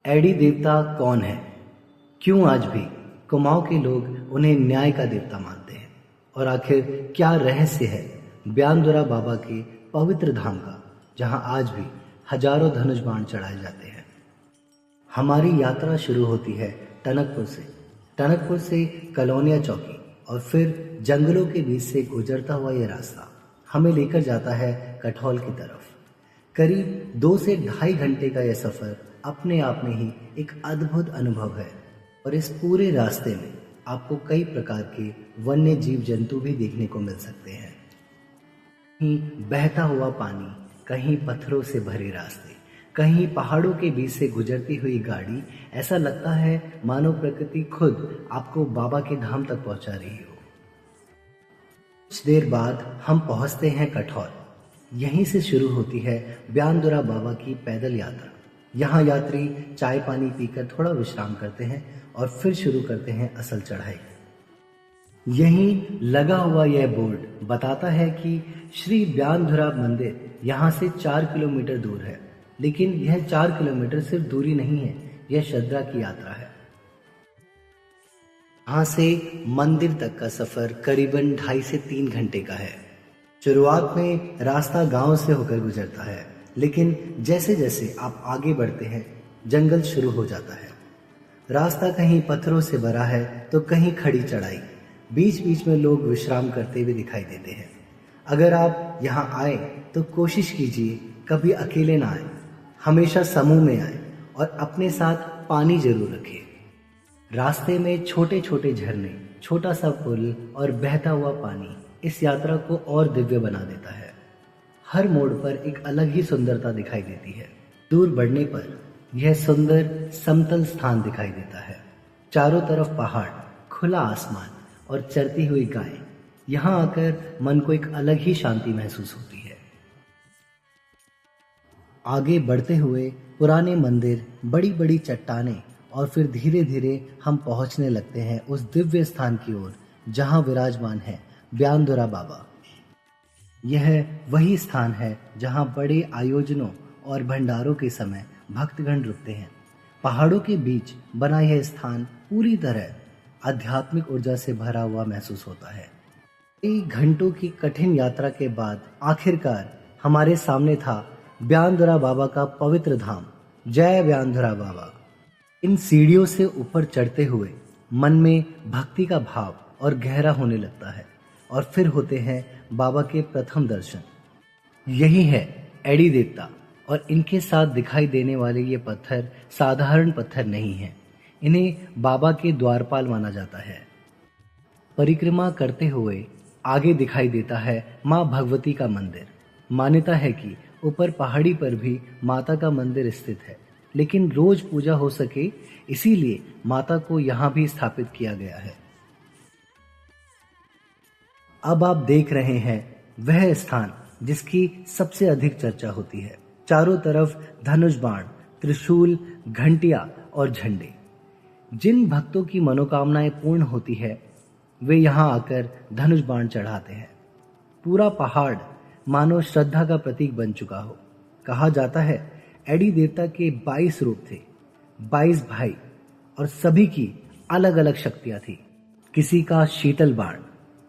AD देवता कौन है? क्यों आज भी कुमाऊं के लोग उन्हें न्याय का देवता मानते हैं? और आखिर क्या रहस्य है ब्यानदुरा बाबा के पवित्र धाम का, जहां आज भी हजारों धनुष बाण चढ़ाए जाते हैं? हमारी यात्रा शुरू होती है टनकपुर से कलोनिया चौकी, और फिर जंगलों के बीच से गुजरता हुआ यह रास्ता हमें लेकर जाता है कठौल की तरफ। करीब 2 से ढाई घंटे का यह सफ़र अपने आप में ही एक अद्भुत अनुभव है, और इस पूरे रास्ते में आपको कई प्रकार के वन्य जीव जंतु भी देखने को मिल सकते हैं। कहीं बहता हुआ पानी, कहीं पत्थरों से भरे रास्ते, कहीं पहाड़ों के बीच से गुजरती हुई गाड़ी। ऐसा लगता है मानो प्रकृति खुद आपको बाबा के धाम तक पहुंचा रही हो। कुछ देर बाद हम पहुंचते हैं कठौल। यहीं से शुरू होती है ब्यानदुरा बाबा की पैदल यात्रा। यहाँ यात्री चाय पानी पीकर थोड़ा विश्राम करते हैं और फिर शुरू करते हैं असल चढ़ाई। यहीं लगा हुआ यह बोर्ड बताता है कि श्री ब्यानधुरा मंदिर यहाँ से 4 किलोमीटर दूर है, लेकिन यह 4 किलोमीटर सिर्फ दूरी नहीं है, यह श्रद्धा की यात्रा है। यहाँ से मंदिर तक का सफर करीबन 2.5 से 3 घंटे का है। शुरुआत में रास्ता गांव से होकर गुजरता है, लेकिन जैसे जैसे आप आगे बढ़ते हैं जंगल शुरू हो जाता है। रास्ता कहीं पत्थरों से भरा है तो कहीं खड़ी चढ़ाई। बीच बीच में लोग विश्राम करते हुए दिखाई देते हैं। अगर आप यहाँ आए तो कोशिश कीजिए कभी अकेले ना आए, हमेशा समूह में आए और अपने साथ पानी जरूर रखें। रास्ते में छोटे छोटे झरने, छोटा सा पुल और बहता हुआ पानी इस यात्रा को और दिव्य बना देता है। हर मोड़ पर एक अलग ही सुंदरता दिखाई देती है। दूर बढ़ने पर यह सुंदर समतल स्थान दिखाई देता है। चारों तरफ पहाड़, खुला आसमान और चरती हुई गायें। यहाँ आकर मन को एक अलग ही शांति महसूस होती है। आगे बढ़ते हुए पुराने मंदिर, बड़ी बड़ी चट्टानें, और फिर धीरे धीरे हम पहुंचने लगते हैं उस दिव्य स्थान की ओर जहां विराजमान है ब्यानदुरा बाबा। यह वही स्थान है जहां बड़े आयोजनों और भंडारों के समय भक्तगण रुकते हैं। पहाड़ों के बीच बना यह स्थान पूरी तरह आध्यात्मिक ऊर्जा से भरा हुआ महसूस होता है। कई घंटों की कठिन यात्रा के बाद आखिरकार हमारे सामने था ब्यानदुरा बाबा का पवित्र धाम। जय ब्यानदुरा बाबा। इन सीढ़ियों से ऊपर चढ़ते हुए मन में भक्ति का भाव और गहरा होने लगता है, और फिर होते हैं बाबा के प्रथम दर्शन। यही है एडी देवता, और इनके साथ दिखाई देने वाले ये पत्थर साधारण पत्थर नहीं हैं। इन्हें बाबा के द्वारपाल माना जाता है। परिक्रमा करते हुए आगे दिखाई देता है माँ भगवती का मंदिर। मान्यता है कि ऊपर पहाड़ी पर भी माता का मंदिर स्थित है, लेकिन रोज पूजा हो सके इसीलिए माता को यहाँ भी स्थापित किया गया है। अब आप देख रहे हैं वह स्थान जिसकी सबसे अधिक चर्चा होती है। चारों तरफ धनुष बाण, त्रिशूल, घंटियां और झंडे। जिन भक्तों की मनोकामनाएं पूर्ण होती है वे यहाँ आकर धनुष बाण चढ़ाते हैं। पूरा पहाड़ मानो श्रद्धा का प्रतीक बन चुका हो। कहा जाता है एडी देवता के 22 रूप थे, 22 भाई, और सभी की अलग अलग शक्तियां थी। किसी का शीतल बाण,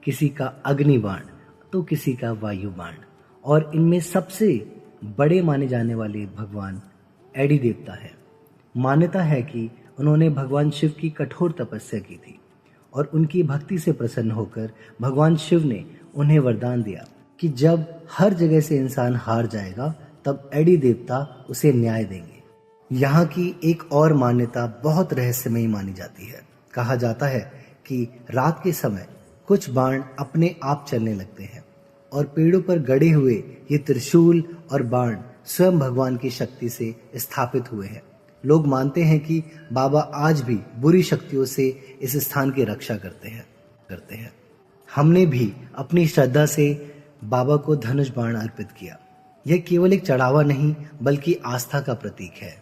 किसी का अग्नि बाण, तो किसी का वायु बाण, और इनमें सबसे बड़े माने जाने वाले भगवान एडी देवता है। मान्यता है कि उन्होंने भगवान शिव की कठोर तपस्या की थी, और उनकी भक्ति से प्रसन्न होकर भगवान शिव ने उन्हें वरदान दिया कि जब हर जगह से इंसान हार जाएगा तब एडी देवता उसे न्याय देंगे। यहाँ की एक और मान्यता बहुत रहस्यमयी मानी जाती है। कहा जाता है कि रात के समय कुछ बाण अपने आप चलने लगते हैं, और पेड़ों पर गड़े हुए ये त्रिशूल और बाण स्वयं भगवान की शक्ति से स्थापित हुए हैं। लोग मानते हैं कि बाबा आज भी बुरी शक्तियों से इस स्थान की रक्षा करते हैं। हमने भी अपनी श्रद्धा से बाबा को धनुष बाण अर्पित किया। यह केवल एक चढ़ावा नहीं बल्कि आस्था का प्रतीक है।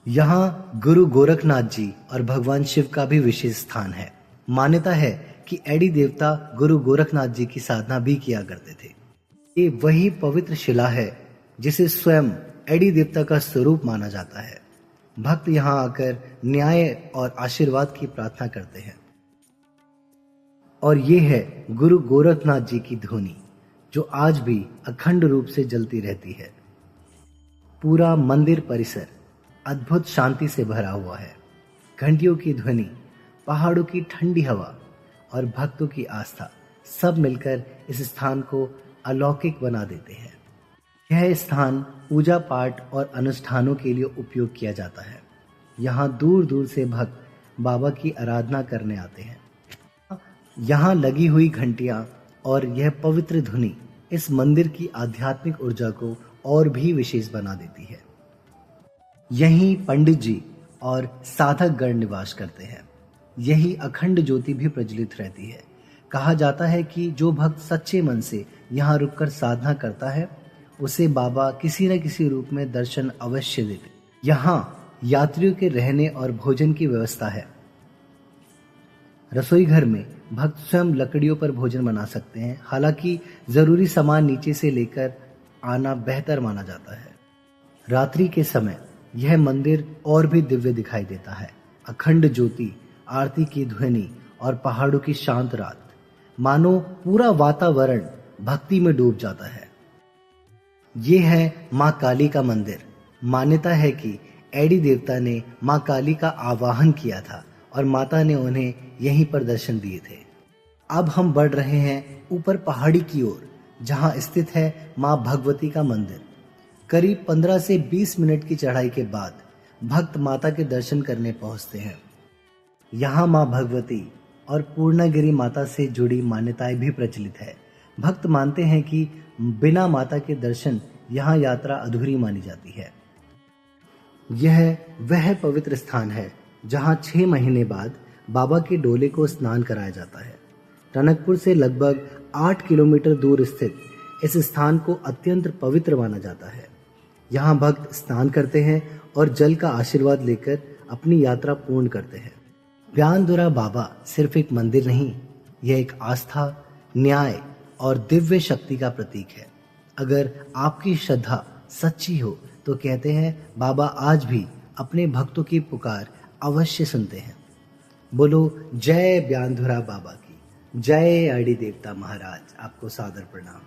यहाँ गुरु गोरखनाथ जी और भगवान शिव का भी विशेष स्थान है। मान्यता है कि एडी देवता गुरु गोरखनाथ जी की साधना भी किया करते थे। ये वही पवित्र शिला है जिसे स्वयं एडी देवता का स्वरूप माना जाता है। भक्त यहाँ आकर न्याय और आशीर्वाद की प्रार्थना करते हैं। और ये है गुरु गोरखनाथ जी की ध्वनि, जो आज भी अखंड रूप से जलती रहती है। पूरा मंदिर परिसर अद्भुत शांति से भरा हुआ है। घंटियों की ध्वनि, पहाड़ों की ठंडी हवा और भक्तों की आस्था सब मिलकर इस स्थान को अलौकिक बना देते हैं। यह स्थान पूजा पाठ और अनुष्ठानों के लिए उपयोग किया जाता है। यहाँ दूर दूर से भक्त बाबा की आराधना करने आते हैं। यहाँ लगी हुई घंटियाँ और यह पवित्र धुनी इस मंदिर की आध्यात्मिक ऊर्जा को और भी विशेष बना देती है। यहीं पंडित जी और साधक गण निवास करते हैं। यही अखंड ज्योति भी प्रज्वलित रहती है। कहा जाता है कि जो भक्त सच्चे मन से यहाँ रुककर साधना करता है, उसे बाबा किसी न किसी रूप में दर्शन अवश्य देते। यहाँ यात्रियों के रहने और भोजन की व्यवस्था है। रसोई घर में भक्त स्वयं लकड़ियों पर भोजन बना सकते हैं। हालांकि जरूरी सामान नीचे से लेकर आना बेहतर माना जाता है। रात्रि के समय यह मंदिर और भी दिव्य दिखाई देता है। अखंड ज्योति, आरती की ध्वनि और पहाड़ों की शांत रात, मानो पूरा वातावरण भक्ति में डूब जाता है। ये है माँ काली का मंदिर। मान्यता है कि एडी देवता ने माँ काली का आवाहन किया था और माता ने उन्हें यहीं पर दर्शन दिए थे। अब हम बढ़ रहे हैं ऊपर पहाड़ी की ओर, जहाँ स्थित है माँ भगवती का मंदिर। करीब 15 से 20 मिनट की चढ़ाई के बाद भक्त माता के दर्शन करने पहुंचते हैं। यहाँ माँ भगवती और पूर्णागिरी माता से जुड़ी मान्यताएं भी प्रचलित है। भक्त मानते हैं कि बिना माता के दर्शन यहाँ यात्रा अधूरी मानी जाती है। यह वह पवित्र स्थान है जहाँ 6 महीने बाद बाबा के डोले को स्नान कराया जाता है। टनकपुर से लगभग 8 किलोमीटर दूर स्थित इस स्थान को अत्यंत पवित्र माना जाता है। यहाँ भक्त स्नान करते हैं और जल का आशीर्वाद लेकर अपनी यात्रा पूर्ण करते हैं। ब्यानधुरा बाबा सिर्फ एक मंदिर नहीं, यह एक आस्था, न्याय और दिव्य शक्ति का प्रतीक है। अगर आपकी श्रद्धा सच्ची हो तो कहते हैं बाबा आज भी अपने भक्तों की पुकार अवश्य सुनते हैं। बोलो जय ब्यानधुरा बाबा की, जय आड़ी देवता महाराज। आपको सादर प्रणाम।